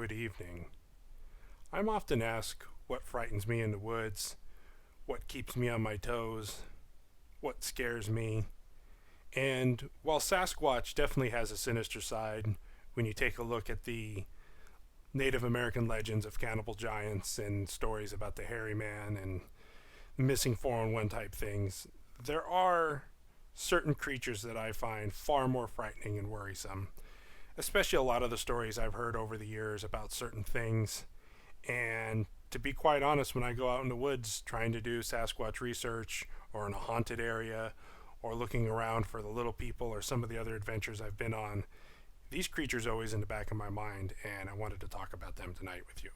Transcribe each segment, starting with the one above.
good evening. I'm often asked what frightens me in the woods, what keeps me on my toes, what scares me. And while Sasquatch definitely has a sinister side, when you take a look at the Native American legends of cannibal giants and stories about the hairy man and missing 411 type things, there are certain creatures that I find far more frightening and worrisome, especially a lot of the stories I've heard over the years about certain things. And to be quite honest, when I go out in the woods trying to do Sasquatch research or in a haunted area or looking around for the little people or some of the other adventures I've been on, these creatures are always in the back of my mind, and I wanted to talk about them tonight with you.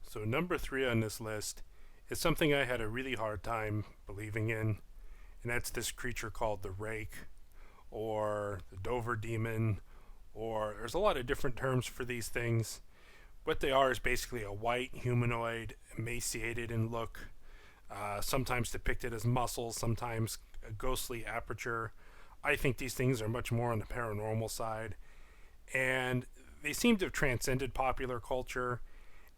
So number 3 on this list is something I had a really hard time believing in, and that's this creature called the Rake, or the Dover demon, or there's a lot of different terms for these things. What they are is basically a white humanoid, emaciated in look, sometimes depicted as muscles, sometimes a ghostly aperture. I think these things are much more on the paranormal side, and they seem to have transcended popular culture,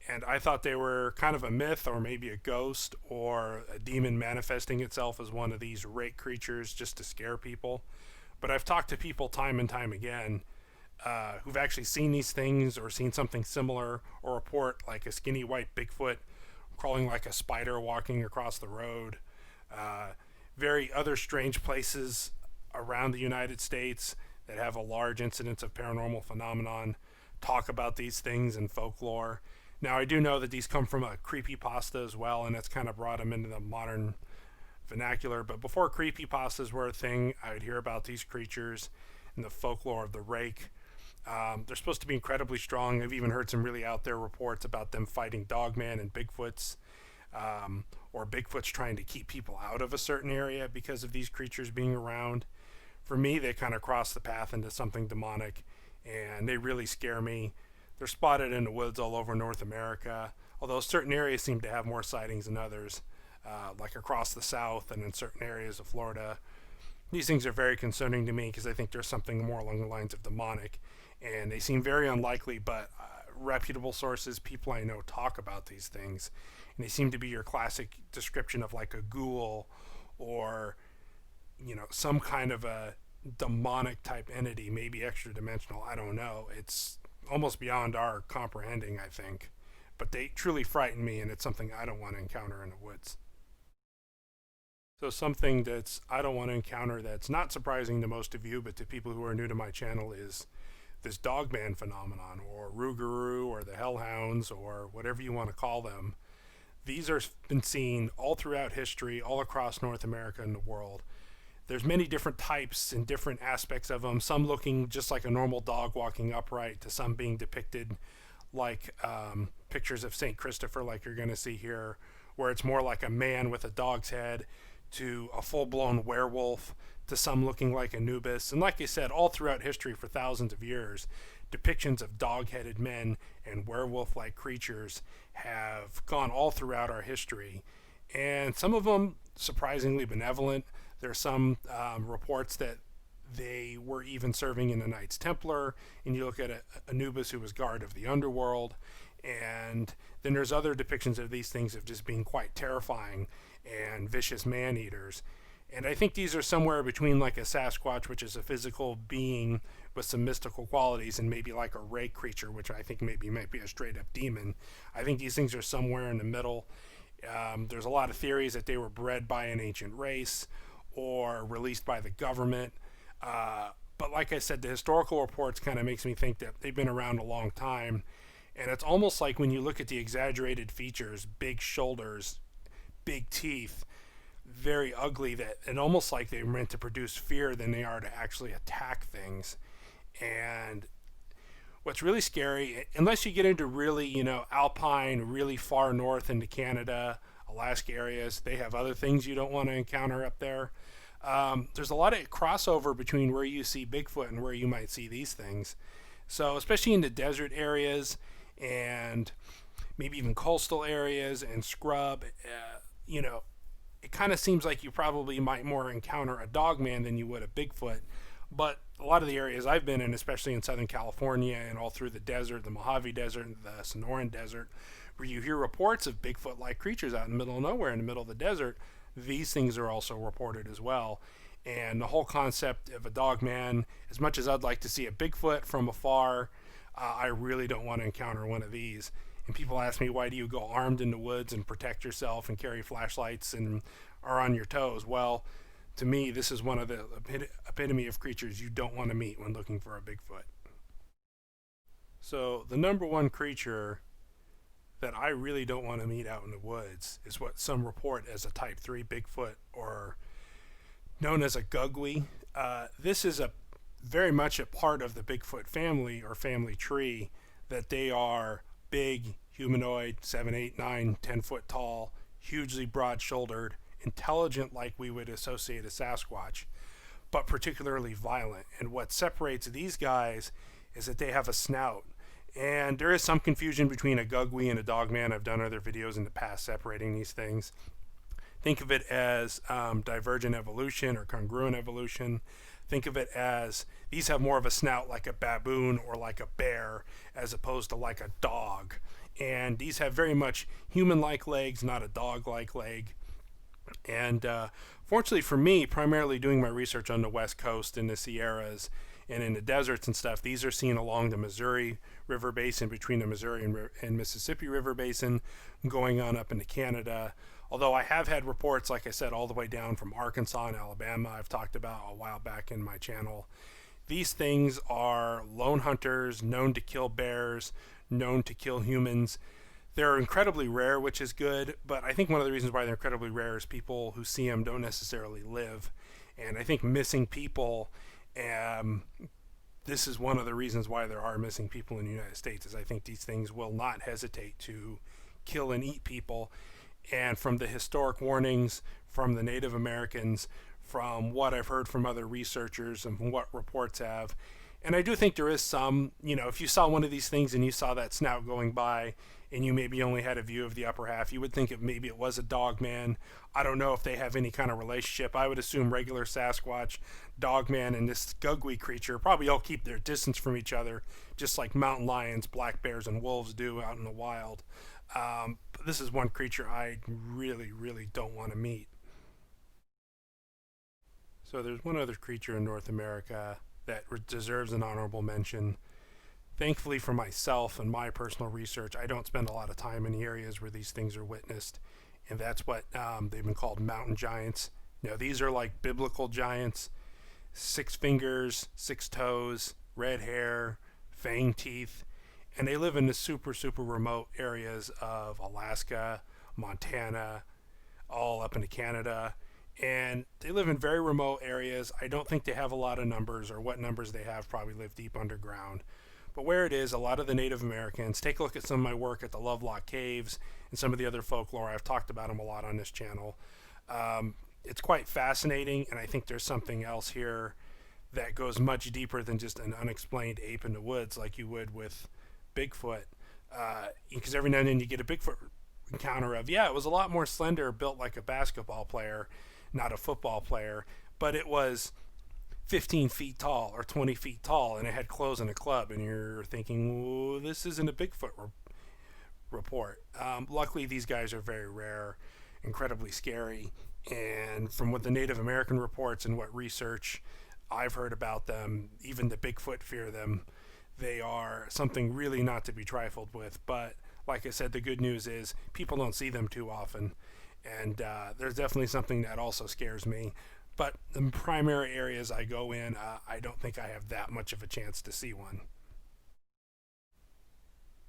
and I thought they were kind of a myth or maybe a ghost or a demon manifesting itself as one of these Rake creatures just to scare people. But I've talked to people time and time again who've actually seen these things or seen something similar, or report like a skinny white Bigfoot crawling like a spider walking across the road. Very other strange places around the United States that have a large incidence of paranormal phenomenon talk about these things in folklore. Now, I do know that these come from a creepypasta as well, and that's kind of brought them into the modern vernacular. But before creepypastas were a thing, I would hear about these creatures and the folklore of the Rake. They're supposed to be incredibly strong. I've even heard some really out there reports about them fighting Dogman and Bigfoots, or Bigfoots trying to keep people out of a certain area because of these creatures being around. For me, they kind of cross the path into something demonic, and they really scare me. They're spotted in the woods all over North America, although certain areas seem to have more sightings than others, like across the South and in certain areas of Florida. These things are very concerning to me because I think there's something more along the lines of demonic, and they seem very unlikely, but reputable sources, people I know, talk about these things, and they seem to be your classic description of like a ghoul or, some kind of a demonic type entity, maybe extra dimensional. I don't know. It's almost beyond our comprehending, I think. But they truly frighten me, and it's something I don't want to encounter in the woods. So something that's I don't want to encounter that's not surprising to most of you, but to people who are new to my channel, is this Dogman phenomenon, or Rougarou, or the Hellhounds, or whatever you want to call them. These are been seen all throughout history, all across North America and the world. There's many different types and different aspects of them, some looking just like a normal dog walking upright, to some being depicted like pictures of St. Christopher, like you're going to see here, where it's more like a man with a dog's head, to a full-blown werewolf, to some looking like Anubis. And like I said, all throughout history for thousands of years, depictions of dog-headed men and werewolf-like creatures have gone all throughout our history. And some of them surprisingly benevolent. There are some reports that they were even serving in the Knights Templar, and you look at Anubis, who was guard of the underworld, and then there's other depictions of these things of just being quite terrifying and vicious man-eaters. And I think these are somewhere between like a Sasquatch, which is a physical being with some mystical qualities, and maybe like a Rake creature, which I think maybe might be a straight-up demon. I think these things are somewhere in the middle. There's a lot of theories that they were bred by an ancient race or released by the government. But like I said, the historical reports kind of makes me think that they've been around a long time. And it's almost like when you look at the exaggerated features, big shoulders, big teeth, very ugly, that it almost like they're meant to produce fear than they are to actually attack things. And what's really scary, unless you get into really, alpine, really far north into Canada, Alaska areas, they have other things you don't want to encounter up there. There's a lot of crossover between where you see Bigfoot and where you might see these things. So especially in the desert areas and maybe even coastal areas and scrub, it kind of seems like you probably might more encounter a Dogman than you would a Bigfoot. But a lot of the areas I've been in, especially in Southern California and all through the desert, the Mojave Desert and the Sonoran Desert, where you hear reports of Bigfoot like creatures out in the middle of nowhere, in the middle of the desert, these things are also reported as well. And the whole concept of a dogman, as much as I'd like to see a Bigfoot from afar, I really don't want to encounter one of these. And people ask me, why do you go armed in the woods and protect yourself and carry flashlights and are on your toes? Well, to me, this is one of the epitome of creatures you don't want to meet when looking for a Bigfoot. So the number one creature that I really don't want to meet out in the woods is what some report as a type 3 Bigfoot, or known as a Googly. This is a very much a part of the Bigfoot family or family tree, that they are big, humanoid, 7, 8, 9, 10 foot tall, hugely broad shouldered, intelligent like we would associate a Sasquatch, but particularly violent. And what separates these guys is that they have a snout. And there is some confusion between a Googly and a Dogman. I've done other videos in the past separating these things. Think of it as divergent evolution or congruent evolution. Think of it as these have more of a snout like a baboon or like a bear, as opposed to like a dog. And these have very much human-like legs, not a dog-like leg. And fortunately for me, primarily doing my research on the West Coast in the Sierras and in the deserts and stuff, these are seen along the Missouri River Basin, between the Missouri and Mississippi River Basin, going on up into Canada. Although I have had reports, like I said, all the way down from Arkansas and Alabama, I've talked about a while back in my channel. These things are lone hunters, known to kill bears, known to kill humans. They're incredibly rare, which is good, but I think one of the reasons why they're incredibly rare is people who see them don't necessarily live. And I think missing people, this is one of the reasons why there are missing people in the United States, is I think these things will not hesitate to kill and eat people. And from the historic warnings from the Native Americans, from what I've heard from other researchers and from what reports have, and I do think there is some, if you saw one of these things and you saw that snout going by and you maybe only had a view of the upper half, you would think maybe it was a Dogman. I don't know if they have any kind of relationship. I would assume regular Sasquatch, Dogman, and this Googly creature probably all keep their distance from each other, just like mountain lions, black bears, and wolves do out in the wild. This is one creature I really, really don't want to meet. So there's one other creature in North America that deserves an honorable mention. Thankfully for myself and my personal research, I don't spend a lot of time in the areas where these things are witnessed, and that's what they've been called mountain giants. Now, these are like biblical giants, 6 fingers, 6 toes, red hair, fang teeth, and they live in the super, super remote areas of Alaska, Montana, all up into Canada. And they live in very remote areas. I don't think they have a lot of numbers, or what numbers they have probably live deep underground. But where it is, a lot of the Native Americans, take a look at some of my work at the Lovelock Caves and some of the other folklore. I've talked about them a lot on this channel. It's quite fascinating, and I think there's something else here that goes much deeper than just an unexplained ape in the woods like you would with Bigfoot. Because every now and then you get a Bigfoot encounter of, it was a lot more slender, built like a basketball player, not a football player, but it was 15 feet tall or 20 feet tall, and it had clothes and a club, and you're thinking, well, this isn't a Bigfoot report. Luckily, these guys are very rare, incredibly scary, and from what the Native American reports and what research I've heard about them, even the Bigfoot fear them. They are something really not to be trifled with. But like I said, the good news is people don't see them too often, and there's definitely something that also scares me. But the primary areas I go in, I don't think I have that much of a chance to see one.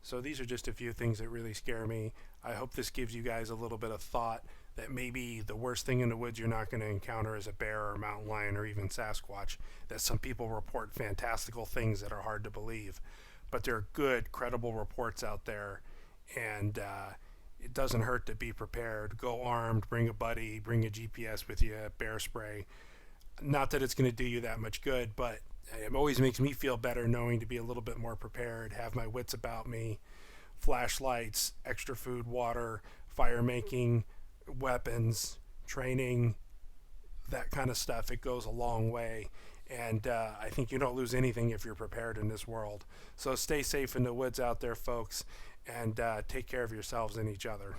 So these are just a few things that really scare me. I hope this gives you guys a little bit of thought that maybe the worst thing in the woods you're not going to encounter is a bear or a mountain lion or even Sasquatch. That some people report fantastical things that are hard to believe. But there are good, credible reports out there, and it doesn't hurt to be prepared. Go armed, bring a buddy, bring a GPS with you, bear spray. Not that it's going to do you that much good, but it always makes me feel better knowing to be a little bit more prepared, have my wits about me, flashlights, extra food, water, fire making, weapons, training, that kind of stuff. It goes a long way. And I think you don't lose anything if you're prepared in this world. So stay safe in the woods out there, folks, and take care of yourselves and each other.